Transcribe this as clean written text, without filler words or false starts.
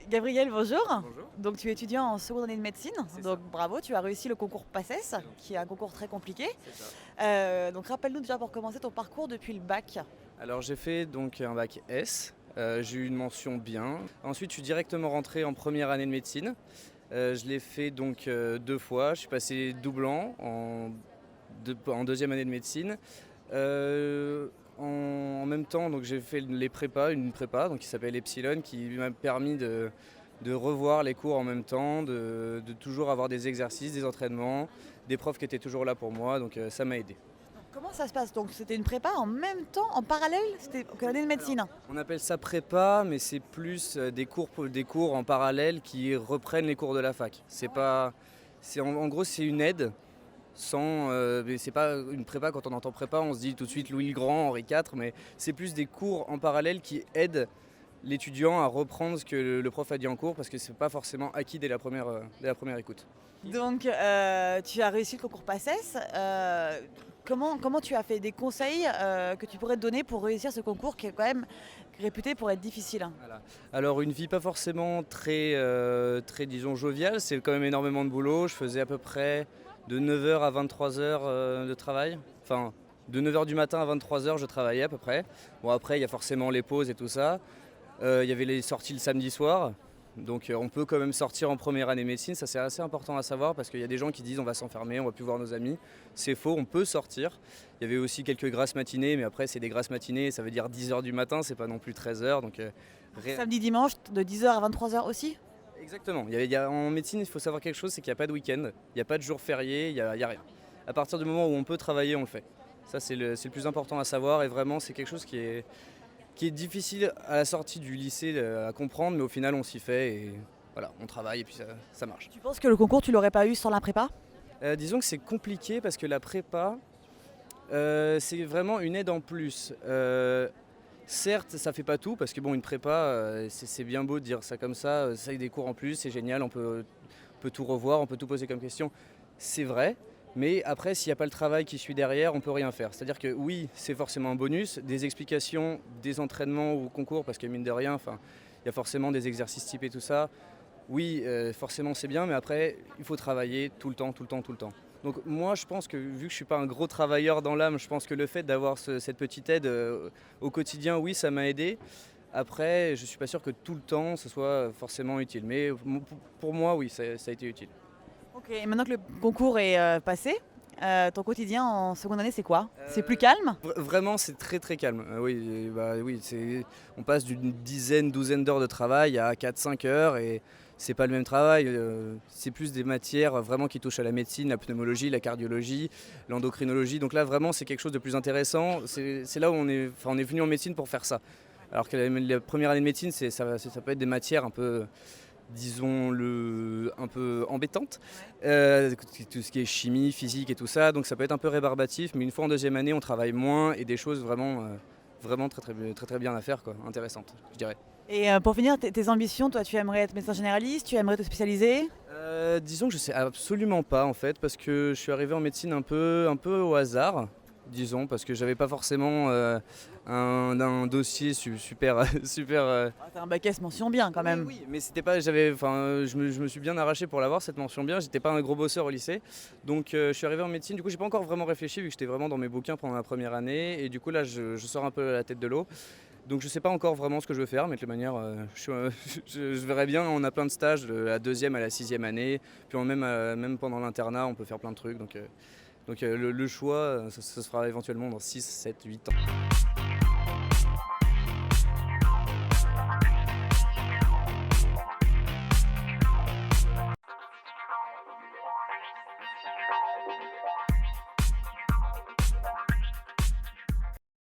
Gabriel, bonjour. Bonjour. Donc tu es étudiant en seconde année de médecine. C'est Donc ça. bravo, tu as réussi le concours PACES, C'est gentil. qui est un concours très compliqué. C'est ça. Donc rappelle-nous déjà pour commencer ton parcours depuis le bac. Alors j'ai fait donc un bac S. J'ai eu une mention bien. Ensuite, je suis directement rentré en première année de médecine. Je l'ai fait donc 2 fois. Je suis passé doublant en deuxième année de médecine. En même temps, donc j'ai fait les prépas, une prépa donc qui s'appelle Epsilon, qui m'a permis de revoir les cours en même temps, de toujours avoir des exercices, des entraînements, des profs qui étaient toujours là pour moi. Donc ça m'a aidé. Comment ça se passe? Donc c'était une prépa en même temps, en parallèle, c'était que l'année de médecine. On appelle ça prépa, mais c'est plus des cours en parallèle qui reprennent les cours de la fac. C'est pas, c'est en gros c'est une aide mais c'est pas une prépa. Quand on entend prépa, on se dit tout de suite Louis le Grand, Henri IV, mais c'est plus des cours en parallèle qui aident l'étudiant à reprendre ce que le prof a dit en cours, parce que c'est pas forcément acquis dès la première écoute. Donc tu as réussi le concours PACES. Comment tu as fait des conseils que tu pourrais te donner pour réussir ce concours qui est quand même réputé pour être difficile? Voilà. Alors une vie pas forcément très disons joviale, c'est quand même énormément de boulot. Je faisais à peu près de 9 h à 23 h de travail. Enfin, de 9 h du matin à 23 h je travaillais à peu près. Bon, après il y a forcément les pauses et tout ça. Il y avait les sorties le samedi soir. Donc on peut quand même sortir en première année médecine, ça c'est assez important à savoir, parce qu'il y a des gens qui disent on va s'enfermer, on va plus voir nos amis. C'est faux, on peut sortir. Il y avait aussi quelques grasses matinées, mais après c'est des grasses matinées, ça veut dire 10 h du matin, c'est pas non plus 13 h. Donc, Samedi, dimanche, de 10h à 23h aussi? exactement. En médecine, il faut savoir quelque chose, c'est qu'il n'y a pas de week-end, il n'y a pas de jour férié, il y a rien. À partir du moment où on peut travailler, on le fait. Ça c'est le plus important à savoir, et vraiment c'est quelque chose qui est difficile à la sortie du lycée à comprendre, mais au final on s'y fait et voilà, on travaille et puis ça marche. Tu penses que le concours, tu l'aurais pas eu sans la prépa? Disons que c'est compliqué parce que la prépa, c'est vraiment une aide en plus. Certes, ça fait pas tout, parce que bon, une prépa, c'est bien beau de dire ça comme ça avec des cours en plus, c'est génial, on peut tout revoir, on peut tout poser comme question. C'est vrai. Mais après, s'il n'y a pas le travail qui suit derrière, on ne peut rien faire. C'est-à-dire que oui, c'est forcément un bonus, des explications, des entraînements au concours, parce que mine de rien, il y a forcément des exercices typés et tout ça. Oui, forcément c'est bien, mais après, il faut travailler tout le temps, tout le temps, tout le temps. Donc moi, je pense que vu que je ne suis pas un gros travailleur dans l'âme, je pense que le fait d'avoir cette petite aide au quotidien, oui, ça m'a aidé. Après, je ne suis pas sûr que tout le temps, ce soit forcément utile. Mais pour moi, oui, ça a été utile. Ok, et maintenant que le concours est passé, ton quotidien en seconde année, c'est quoi? C'est plus Euh, calme? Vraiment, c'est très très calme. Oui, oui, on passe d'une dizaine, douzaine d'heures de travail à 4-5 heures, et c'est pas le même travail. C'est plus des matières vraiment qui touchent à la médecine, la pneumologie, la cardiologie, l'endocrinologie. Donc là, vraiment, c'est quelque chose de plus intéressant. C'est là où on est venu en médecine pour faire ça. Alors que la première année de médecine, ça peut être des matières un peu, disons-le, un peu embêtante, tout ce qui est chimie, physique et tout ça, donc ça peut être un peu rébarbatif, mais une fois en deuxième année, on travaille moins et des choses vraiment très, très, très, très bien à faire, quoi, intéressantes, je dirais. Et pour finir, tes ambitions, toi, tu aimerais être médecin généraliste, tu aimerais te spécialiser? Disons que je sais absolument pas en fait, parce que je suis arrivé en médecine un peu au hasard, disons, parce que j'avais pas forcément un dossier super, super. Ah, t'as un bac S mention bien quand même. Oui, mais c'était pas, je me suis bien arraché pour l'avoir cette mention bien. J'étais pas un gros bosseur au lycée, donc je suis arrivé en médecine. Du coup, j'ai pas encore vraiment réfléchi vu que j'étais vraiment dans mes bouquins pendant la première année, et du coup là, je sors un peu la tête de l'eau. Donc je sais pas encore vraiment ce que je veux faire, mais de toute manière, je verrai bien. On a plein de stages de la deuxième à la sixième année, puis même pendant l'internat, on peut faire plein de trucs. Donc le choix, ça se fera éventuellement dans 6, 7, 8 ans.